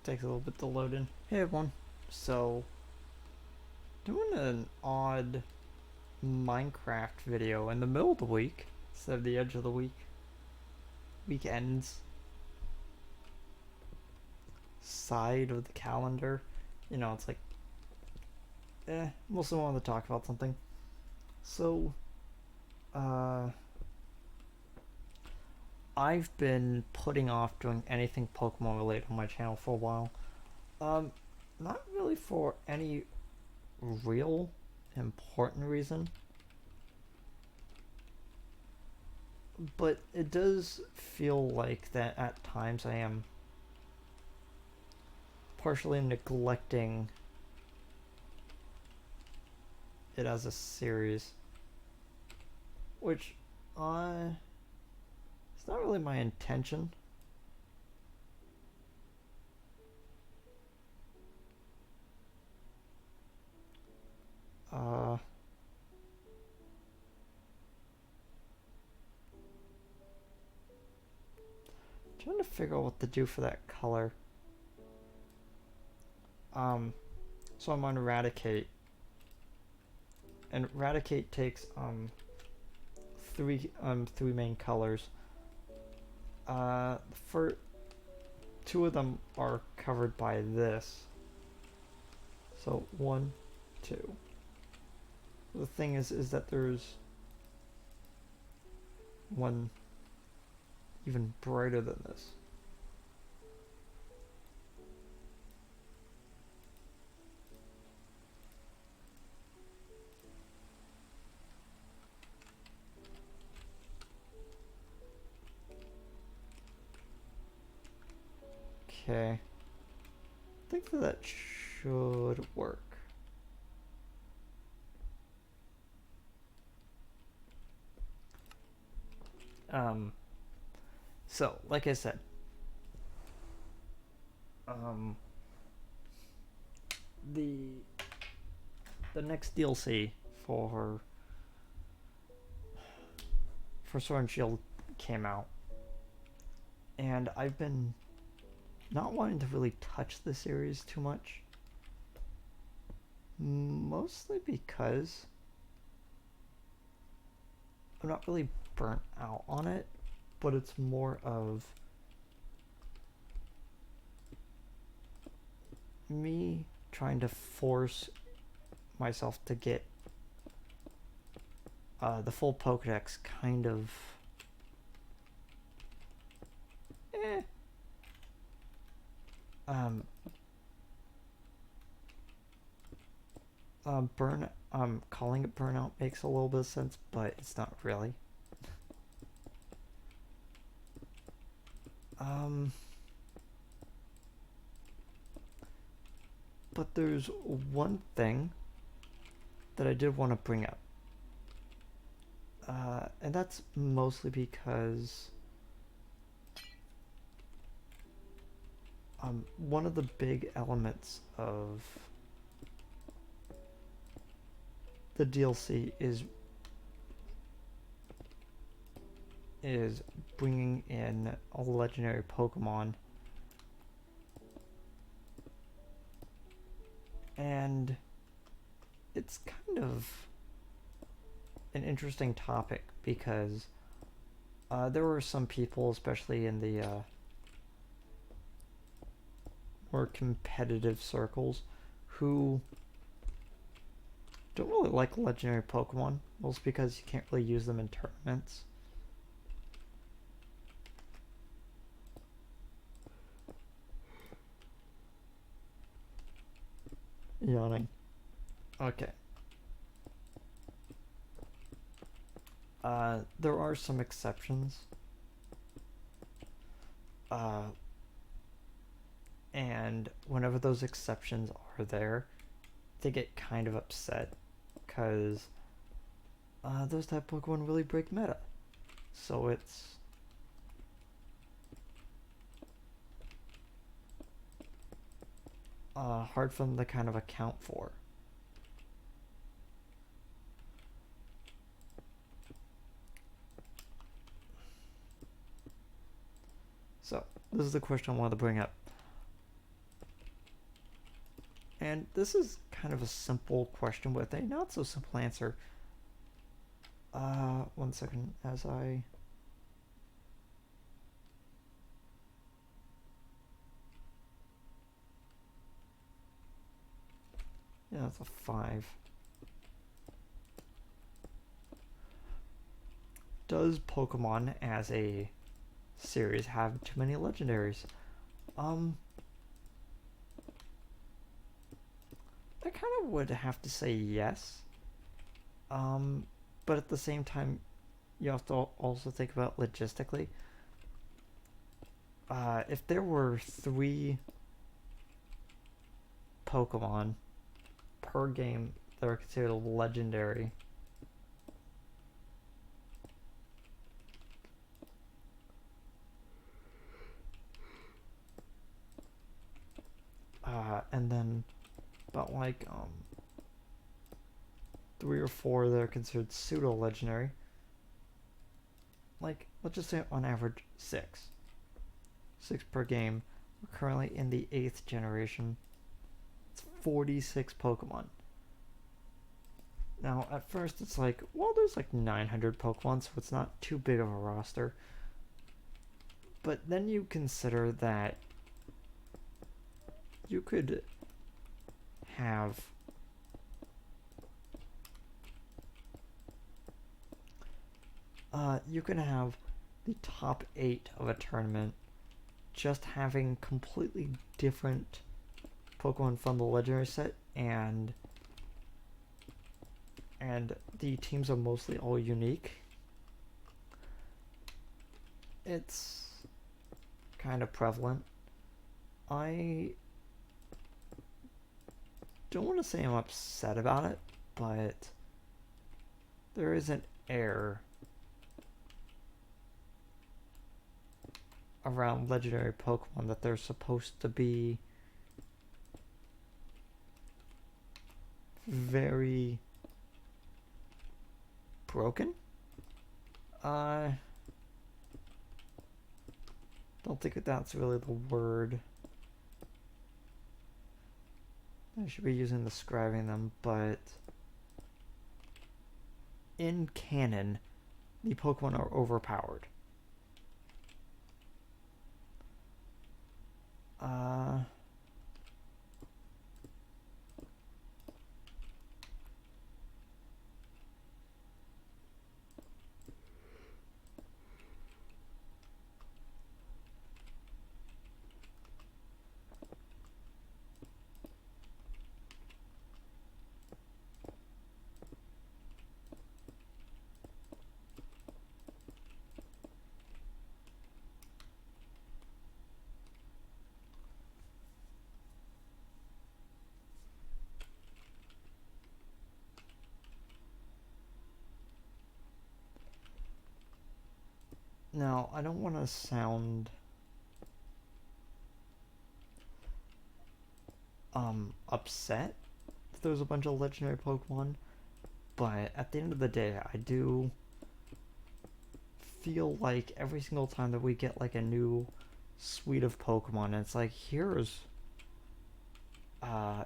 Takes a little bit to load in. Hey everyone. So, doing an odd Minecraft video in the middle of the week instead of the edge of the week. Weekends. Side of the calendar. You know, it's like, mostly wanted to talk about something. So, I've been putting off doing anything Pokemon related on my channel for a while. Not really for any real important reason, but it does feel like that at times I am partially neglecting it as a series, which it's not really my intention. Trying to figure out what to do for that color. So I'm on Eradicate, and Eradicate takes three main colors. For two of them are covered by this. So 1, 2. The thing is that there's one even brighter than this. Okay. I think that should work. So, like I said, the next DLC for Sword and Shield came out, and I've been not wanting to really touch the series too much, mostly because I'm not really burnt out on it, but it's more of me trying to force myself to get the full Pokedex kind of calling it burnout makes a little bit of sense, but it's not really. But there's one thing that I did want to bring up, and that's mostly because one of the big elements of the DLC is bringing in a legendary Pokemon, and it's kind of an interesting topic because there were some people, especially in the more competitive circles, who don't really like legendary Pokemon, mostly because you can't really use them in tournaments. Yawning. Okay. There are some exceptions. And whenever those exceptions are there, they get kind of upset because those type of Pokemon really break meta. So it's hard for them to kind of account for. So this is the question I wanted to bring up. And this is kind of a simple question with a not so simple answer. 1 second as I... Yeah, that's a 5. Does Pokemon as a series have too many legendaries? I kind of would have to say yes. But at the same time, you have to also think about logistically. If there were 3 Pokemon per game that are considered legendary, and then about like 3 or 4 that are considered pseudo legendary, like let's just say on average 6 per game. We're currently in the 8th generation. It's 46 Pokemon. Now, at first, it's like, well, there's like 900 Pokemon, so it's not too big of a roster. But then you consider that you could have the top 8 of a tournament just having completely different Pokemon from the legendary set, and the teams are mostly all unique. It's kind of prevalent. I don't want to say I'm upset about it, but there is an air around legendary Pokemon that they're supposed to be very broken. I don't think that's really the word I should be using describing them, but in canon, the Pokemon are overpowered. Now, I don't want to sound upset that there's a bunch of legendary Pokemon, but at the end of the day, I do feel like every single time that we get like a new suite of Pokemon, it's like here's 4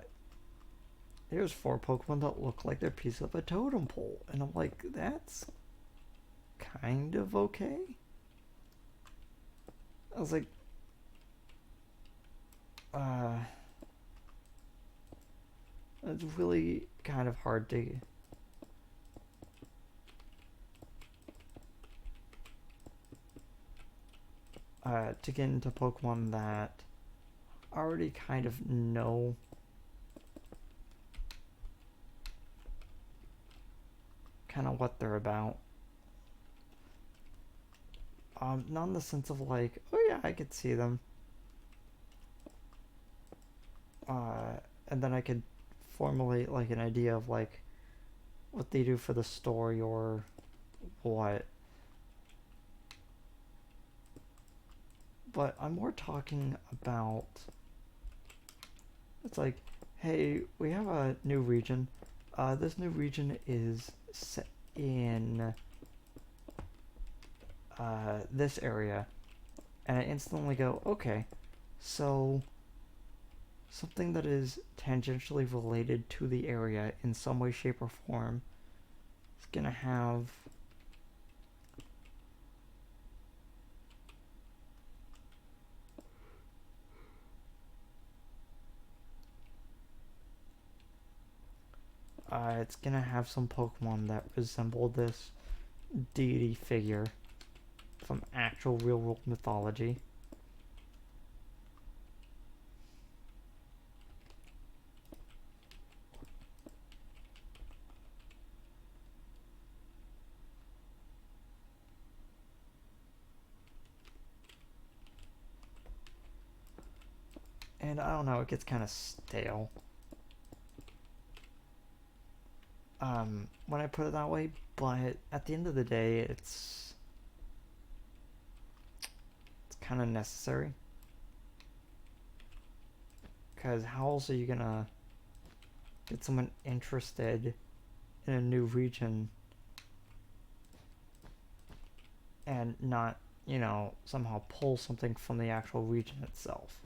Pokemon that look like they're pieces of a totem pole, and I'm like, that's kind of okay. I was like, it's really kind of hard to get into Pokemon that already kind of know kind of what they're about. Not in the sense of like, oh yeah, I could see them. And then I could formulate like an idea of like what they do for the story or what. But I'm more talking about, it's like, hey, we have a new region. This new region is set in this area. And I instantly go, okay, so something that is tangentially related to the area in some way, shape, or form is going to have it's going to have some Pokemon that resemble this deity figure from actual real world mythology. And I don't know, it gets kind of stale when I put it that way, but at the end of the day, it's kind of necessary. Because how else are you gonna get someone interested in a new region and not, you know, somehow pull something from the actual region itself?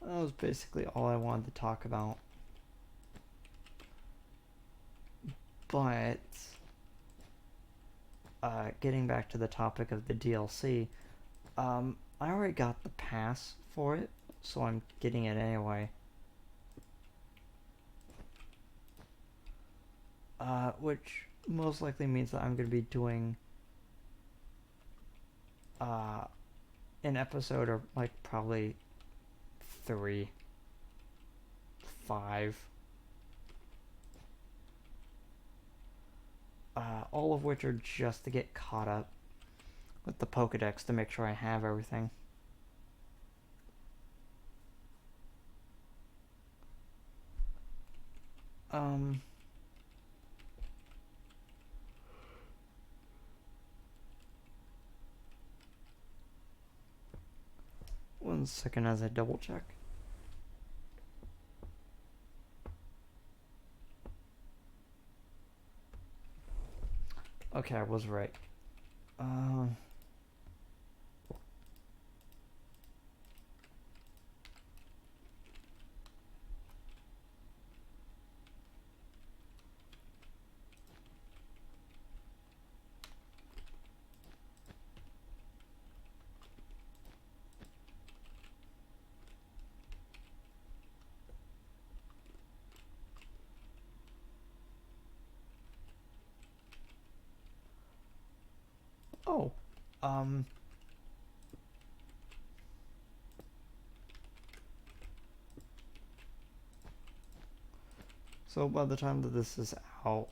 That was basically all I wanted to talk about. But getting back to the topic of the DLC, I already got the pass for it, so I'm getting it anyway. Which most likely means that I'm going to be doing an episode, or like probably 3, 5, all of which are just to get caught up with the Pokedex to make sure I have everything. One second as I double check. Okay, I was right. Oh, so by the time that this is out,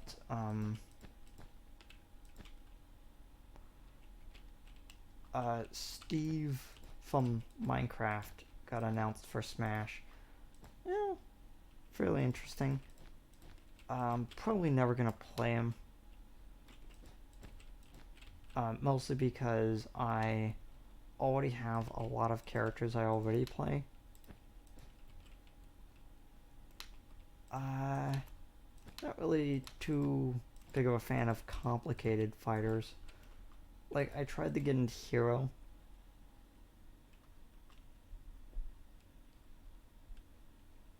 Steve from Minecraft got announced for Smash. Yeah, fairly interesting. Probably never gonna play him. Mostly because I already have a lot of characters I already play. Not really too big of a fan of complicated fighters. Like, I tried to get into Hero.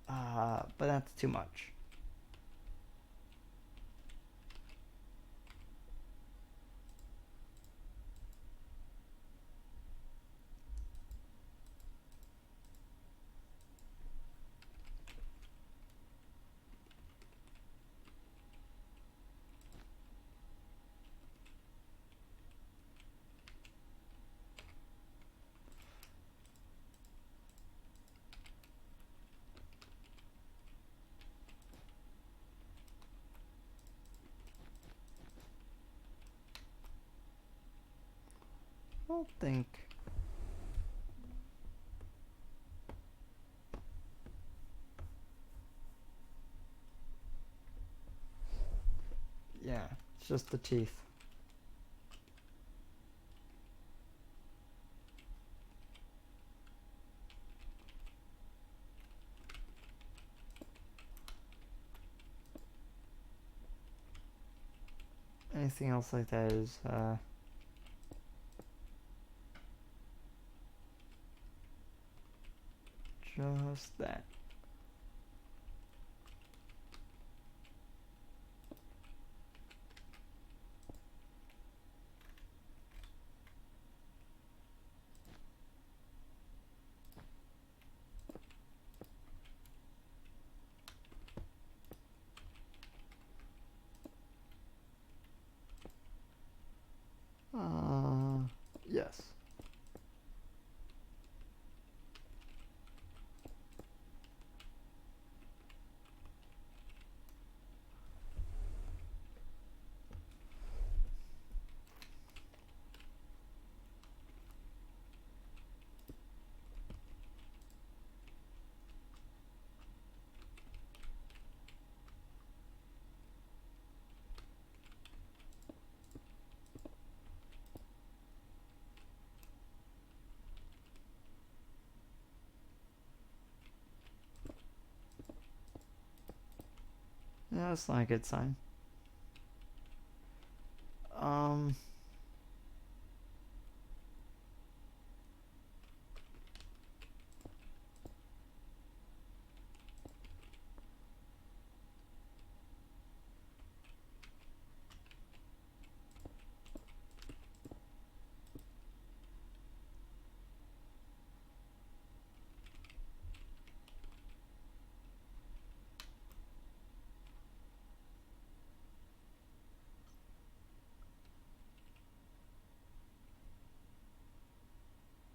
But that's too much. don't think... Yeah, it's just the teeth. Anything else like that is, just that. Yes. Yeah, that's not a good sign. Um...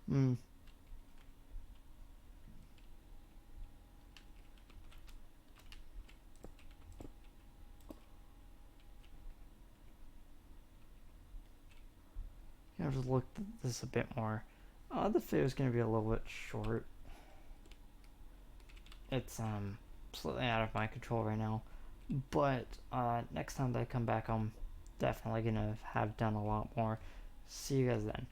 Hmm. Yeah, I've just looked at this a bit more. The video is gonna be a little bit short. It's slightly out of my control right now. But next time that I come back, I'm definitely gonna have done a lot more. See you guys then.